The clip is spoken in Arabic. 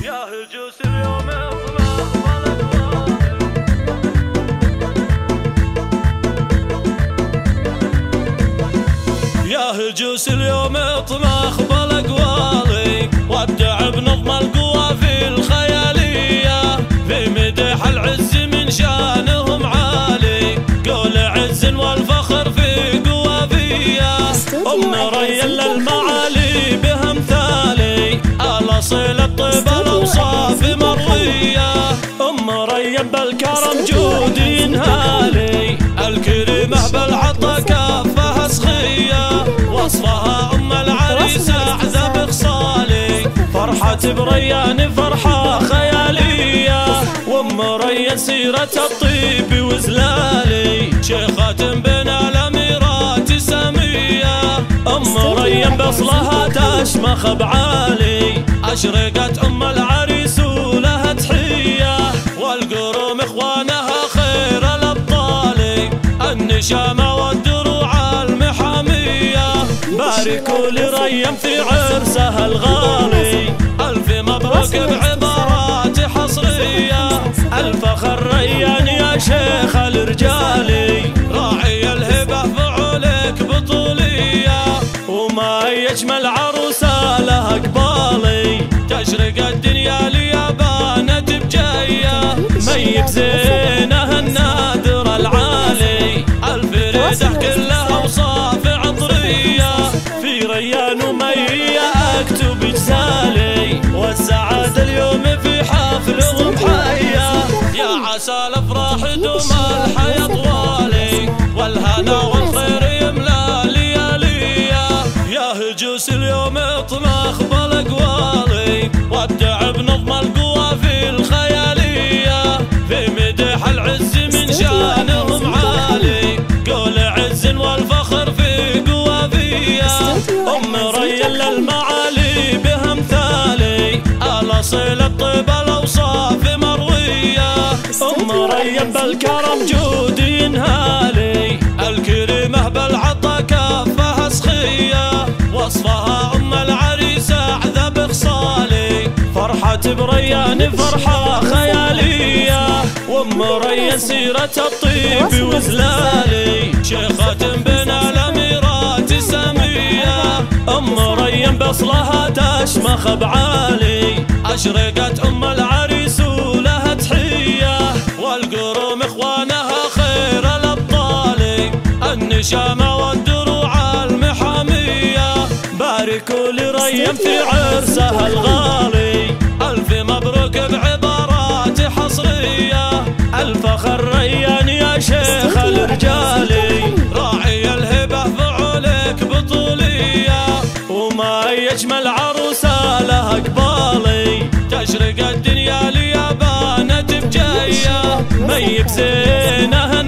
يا هجوس اليوم اطلق بالاقوال. يا هجوس اليوم اطمخ بالاقوالي، وابدع بنظم القوافي الخياليه، في مدح العز من شانهم عالي، قول عز والفخر في قوافيه، ام ريل المعالي بامثالي، الاصيل الطيب الاوصاف مرويه، ام ريل بالكرم جود ينهالي، الكريمه بالعطا كافها سخيه، وصفها ام العريس اعذب خصالي، فرحة بريان فرحة خيالية، وام ريان سيرة الطيب وزلالي، شيخة بين الاميرات سامية، ام ريان بصلها تشمخ بعالي، اشرقت ام العريس ولها تحية، والقروم اخوانها خير الابطال، النشامة والدروع المحامية، باركوا لريم في عرسها الغالي، ألف مبروك بعبارات حصرية، الفخر ريان يا شيخ الرجالي، راعي الهبة فعولك بطولية، وما يجمل عروسة لها قبالي، تشرق الدنيا ليابانة بجاية، ميب زينها النادر العالي، الفريدة كلها اوصاف عطرية، في ريان ومية اكتب جزالي، والسعادة اليوم في حفلهم حية، يا عسى الافراح دوم الحياة طوالي، والهنا والخير يملى ليالية، يا هجوس اليوم اطمخ بالاقوالي، وابدع بنظم القوافي الخيالية، في مدح العز من شانهم عالي، قول عز والفخر في قوافيه، ام ريل المعالي بامثالي، الاصيل الطيب الاوصاف مرويه، ام ريل بالكرم جود ينهالي، الكريمه بالعطا كافها سخيه، وصفها ام العريس اعذب خصالي، فرحة بريان فرحة خيالية، وام ريان سيرة الطيب وزلالي، شيخة بين الاميرات سامية، ام ريان بصلها تشمخ بعالي، اشرقت ام العريس ولها تحية، والقروم اخوانها خير الابطال، النشامة والدروع المحامية، باركوا لريم في عرسها الغالي، ألف مبروك بعبارات حصرية، الفخر ريان يا شيخ الرجالي، راعي الهبة فعولك بطولية، وما يجمل عروسة لها قبالي، تشرق الدنيا ليابانة بجاية، ميب زينها